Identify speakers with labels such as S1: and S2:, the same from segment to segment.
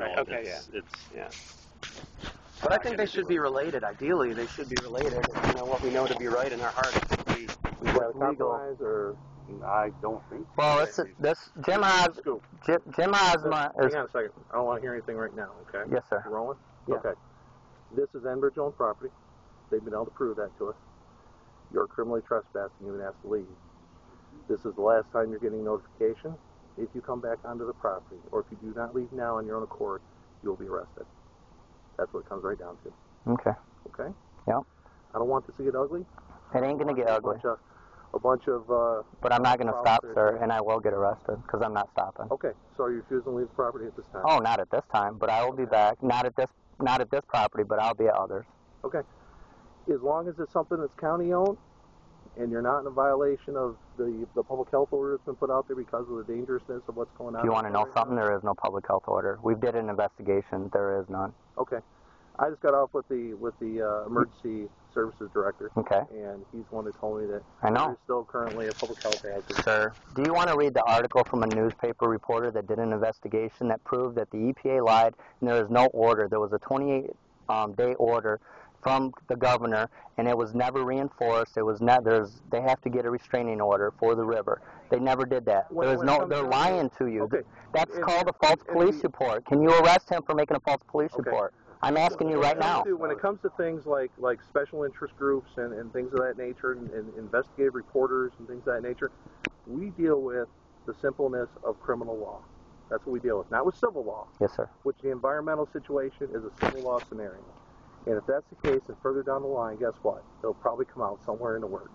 S1: Right. Okay. Yeah.
S2: But I think they should be related. Ideally, they should be related. You know, what we know to be right in our hearts. We have legal.
S1: Or I don't think.
S3: Well, Jim Osma
S1: Hang on a second. I don't want to hear anything right now. Okay.
S3: Yes, sir.
S1: You rolling?
S2: Yeah.
S1: Okay. This is Enbridge owned property. They've been able to prove that to us. You're criminally trespassing. You've been asked to leave. This is the last time you're getting notification. If you come back onto the property, or if you do not leave now on your own accord, you'll be arrested. That's what it comes right down to.
S3: Okay.
S1: Okay?
S3: Yep.
S1: I don't want this to get ugly.
S3: It ain't going to get ugly.
S1: A bunch of
S3: but I'm not going to stop, sir, and I will get arrested because I'm not stopping.
S1: Okay. So are you refusing to leave the property at this time?
S3: Oh, not at this time, but I will be back. Not at this property, but I'll be at others.
S1: Okay. As long as it's something that's county owned, and you're not in a violation of the public health order that's been put out there because of the dangerousness of what's going on.
S3: If you want to know something, there is no public health order. We did an investigation. There is none.
S1: Okay. I just got off with the emergency services director.
S3: Okay.
S1: And he's the one that told me that
S3: there's
S1: still currently a public health hazard.
S3: Sir, do you want to read the article from a newspaper reporter that did an investigation that proved that the EPA lied and there is no order? There was a 28-day order from the governor, and it was never reinforced. It was they have to get a restraining order for the river. They never did that. They're lying to you.
S1: Okay.
S3: That's called a false police report. Can you arrest him for making a false police report? I'm asking you right now.
S1: When it comes to things like special interest groups and things of that nature, and investigative reporters and things of that nature, we deal with the simpleness of criminal law. That's what we deal with, not with civil law.
S3: Yes, sir.
S1: Which the environmental situation is a civil law scenario. And if that's the case, and further down the line, guess what? It'll probably come out somewhere in the works.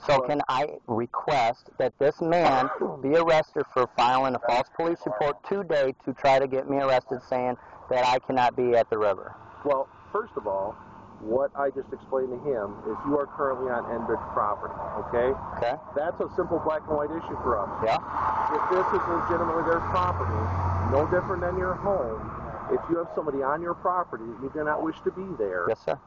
S3: So can I request that this man be arrested for filing a false police report today to try to get me arrested saying that I cannot be at the river?
S1: Well, first of all, what I just explained to him is you are currently on Enbridge property, okay?
S3: Okay.
S1: That's a simple black and white issue for us.
S3: Yeah.
S1: If this is legitimately their property, no different than your home, if you have somebody on your property that you do not wish to be there,
S3: yes, sir,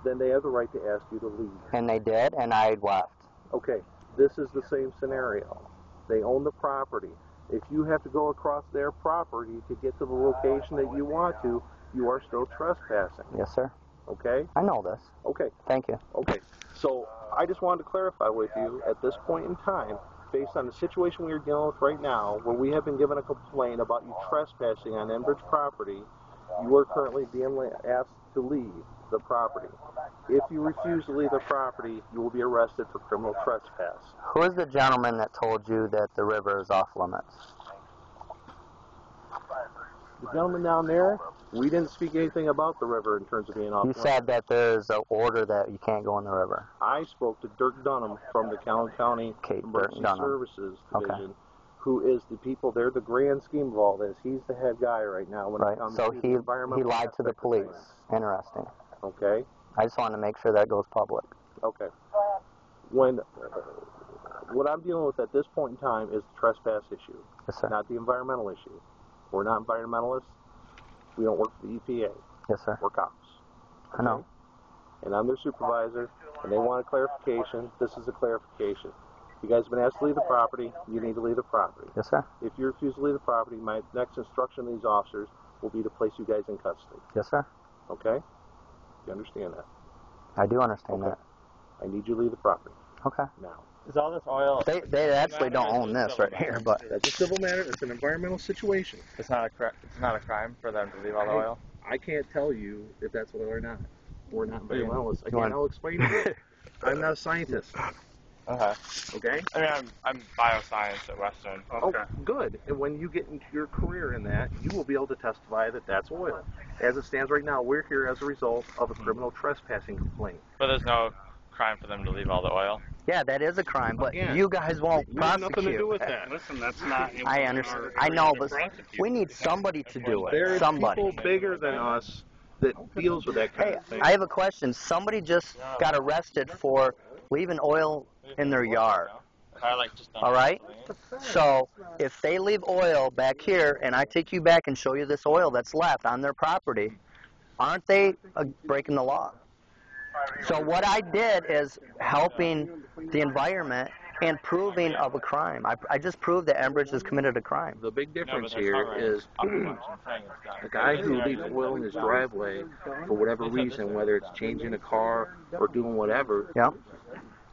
S1: then they have the right to ask you to leave.
S3: And they did, and I left.
S1: Okay, this is the same scenario. They own the property. If you have to go across their property to get to the location that you want to, you are still trespassing.
S3: Yes, sir.
S1: Okay?
S3: I know this.
S1: Okay.
S3: Thank you.
S1: Okay, so I just wanted to clarify with you at this point in time, based on the situation we are dealing with right now, where we have been given a complaint about you trespassing on Enbridge property, you are currently being asked to leave the property. If you refuse to leave the property, you will be arrested for criminal trespass.
S3: Who is the gentleman that told you that the river is off limits?
S1: The gentleman down there, we didn't speak anything about the river in terms of being off limits.
S3: You said that there's an order that you can't go in the river.
S1: I spoke to Dirk Dunham from the Calhoun County Emergency Services Division, who is the people, they're the grand scheme of all this. He's the head guy right now when it comes to the environmental.
S3: He lied to the police. Interesting.
S1: Okay.
S3: I just want to make sure that goes public.
S1: Okay. What I'm dealing with at this point in time is the trespass issue,
S3: yes, sir,
S1: not the environmental issue. We're not environmentalists. We don't work for the EPA.
S3: Yes, sir.
S1: We're cops.
S3: Okay? I know.
S1: And I'm their supervisor, and they want a clarification. This is a clarification. You guys have been asked to leave the property. You need to leave the property.
S3: Yes, sir.
S1: If you refuse to leave the property, my next instruction to these officers will be to place you guys in custody.
S3: Yes, sir.
S1: Okay? You understand that?
S3: I do understand that.
S1: I need you to leave the property.
S3: Okay.
S1: Now.
S4: Is all this oil?
S3: They actually don't own this right here, but
S1: that's a civil matter. It's an environmental situation.
S4: It's not a crime for them to leave all the oil.
S1: I can't tell you if that's oil or not. We're not environmentalists. Again, I'll explain to you. I'm not a scientist. Okay.
S4: I mean, I'm bioscience at Western.
S1: Okay. Oh, good. And when you get into your career in that, you will be able to testify that that's oil. As it stands right now, we're here as a result of a criminal trespassing complaint.
S4: But there's no crime for them to leave all the oil.
S3: Yeah, that is a crime, but you guys won't prosecute.
S1: Have nothing to do with that.
S5: Listen, that's not.
S3: I understand. I know, but we need somebody to do it.
S1: There are people
S3: somebody
S1: bigger than us that deals with that kind of thing.
S3: I have a question. Somebody just got arrested for leaving oil in their yard. All right? So if they leave oil back here and I take you back and show you this oil that's left on their property, aren't they breaking the law? So what I did is helping the environment and proving of a crime. I just proved that Enbridge has committed a crime.
S1: The big difference here is a guy who leaves oil in his driveway for whatever reason, whether it's changing a car or doing whatever,
S3: Yeah.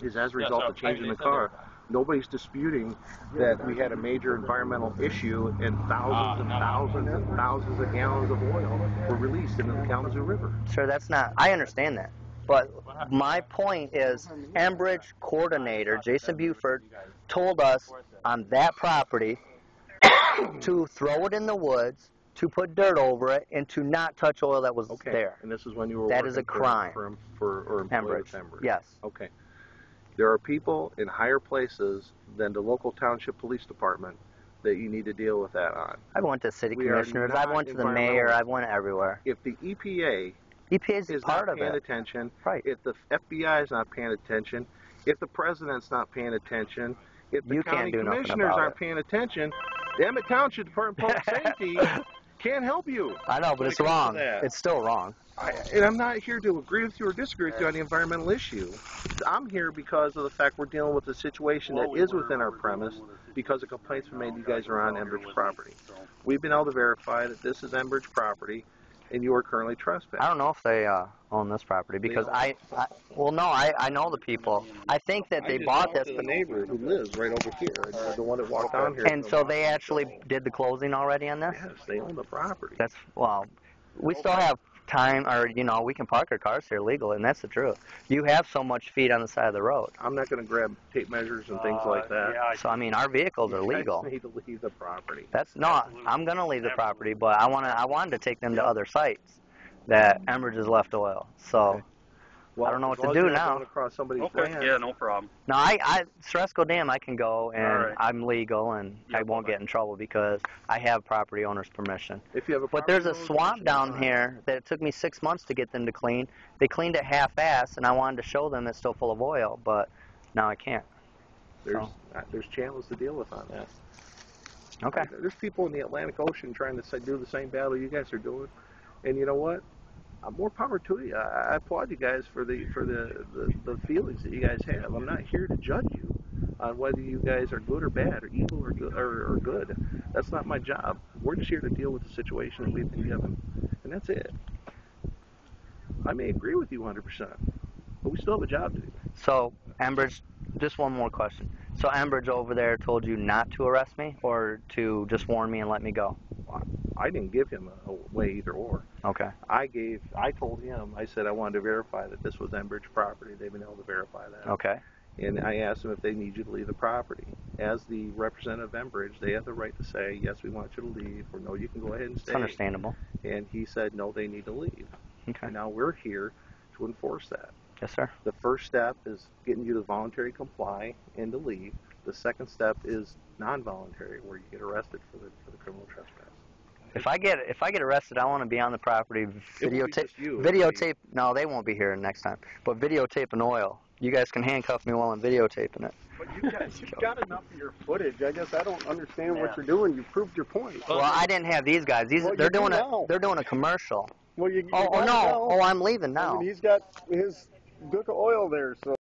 S1: is as a result of changing the car. Nobody's disputing that we had a major environmental issue and thousands and thousands and thousands of gallons of oil were released into the Kalamazoo River.
S3: Sure, that's not. I understand that. But my point is, Enbridge coordinator Jason Buford told us on that property to throw it in the woods, to put dirt over it, and to not touch oil that was there.
S1: And this is when you were
S3: That
S1: working
S3: is a crime.
S1: for employed with Enbridge.
S3: Yes.
S1: Okay. There are people in higher places than the local township police department that you need to deal with that on.
S3: I went to city
S1: We are
S3: commissioners.
S1: not
S3: I went to the mayor. I
S1: environmental.
S3: went everywhere.
S1: If the EPA
S3: EPA
S1: is
S3: part
S1: not
S3: of
S1: paying
S3: it.
S1: attention,
S3: Right.
S1: if the FBI is not paying attention, if the president's not paying attention, if the
S3: You can't
S1: county
S3: do nothing
S1: commissioners
S3: about
S1: aren't
S3: it.
S1: paying attention, the Emmett Township Department of Public Safety can't help you.
S3: I know, but
S1: when
S3: it's
S1: it comes to
S3: wrong.
S1: that.
S3: It's still wrong.
S1: And I'm not here to agree with you or disagree with you on the environmental issue. I'm here because of the fact we're dealing with a situation that is within our premise because of complaints we made you guys are on Enbridge property. We've been able to verify that this is Enbridge property and you are currently trespassing.
S3: I don't know if they own this property because I know the people. I think that they bought this.
S1: The neighbor who lives right over here, the one that walked down here.
S3: And so they actually did the closing already on this?
S1: Yes, they own the property.
S3: That's, well, we still have time, or, we can park our cars here legally, and that's the truth. You have so much feet on the side of the road.
S1: I'm not going to grab tape measures and things like that.
S3: So, our vehicles are legal.
S1: You guys need to leave the property.
S3: That's not, I'm going to leave the property, but I wanted to take them to other sites that Enbridge has left oil. So,
S1: Well,
S3: I don't know what
S1: as
S3: to
S1: long
S3: do
S1: as you're not
S3: now.
S1: going across somebody's
S5: Okay,
S1: land.
S5: yeah, no problem.
S3: No, Ceresco Dam, I can go, and
S5: All right.
S3: I'm legal, and I
S5: Yep.
S3: won't get in trouble because I have property owner's permission.
S1: If you have a
S3: But there's a
S1: property owner's
S3: swamp
S1: permission,
S3: down
S1: fine.
S3: here that it took me 6 months to get them to clean. They cleaned it half-assed, and I wanted to show them it's still full of oil, but now I can't.
S1: There's channels to deal with on that.
S3: Okay.
S1: There's people in the Atlantic Ocean trying to do the same battle you guys are doing, and you know what? More power to you. I applaud you guys for the feelings that you guys have. I'm not here to judge you on whether you guys are good or bad, or evil or good. That's not my job. We're just here to deal with the situation that we've been given, and that's it. I may agree with you 100%, but we still have a job to do.
S3: So, Enbridge, just one more question. So Enbridge over there told you not to arrest me, or to just warn me and let me go?
S1: I didn't give him a way either or.
S3: Okay.
S1: I told him, I said I wanted to verify that this was Enbridge property. They've been able to verify that.
S3: Okay.
S1: And I asked them if they need you to leave the property. As the representative of Enbridge, they have the right to say, yes, we want you to leave, or no, you can go ahead and stay.
S3: It's understandable.
S1: And he said, no, they need to leave.
S3: Okay.
S1: And now we're here to enforce that.
S3: Yes, sir.
S1: The first step is getting you to voluntarily comply and to leave. The second step is non-voluntary, where you get arrested for the criminal trespass.
S3: If I get arrested, I want to be on the property,
S1: videotape.
S3: Videotape. No, they won't be here next time. But videotaping oil. You guys can handcuff me while I'm videotaping it.
S5: But you've got enough of your footage. I guess I don't understand what you're doing. You proved your point.
S3: Well, I didn't have these guys. They're doing a commercial.
S5: Well, you
S3: Oh no!
S5: gotta go.
S3: Oh, I'm leaving now.
S5: I mean, he's got his gook of oil there, so.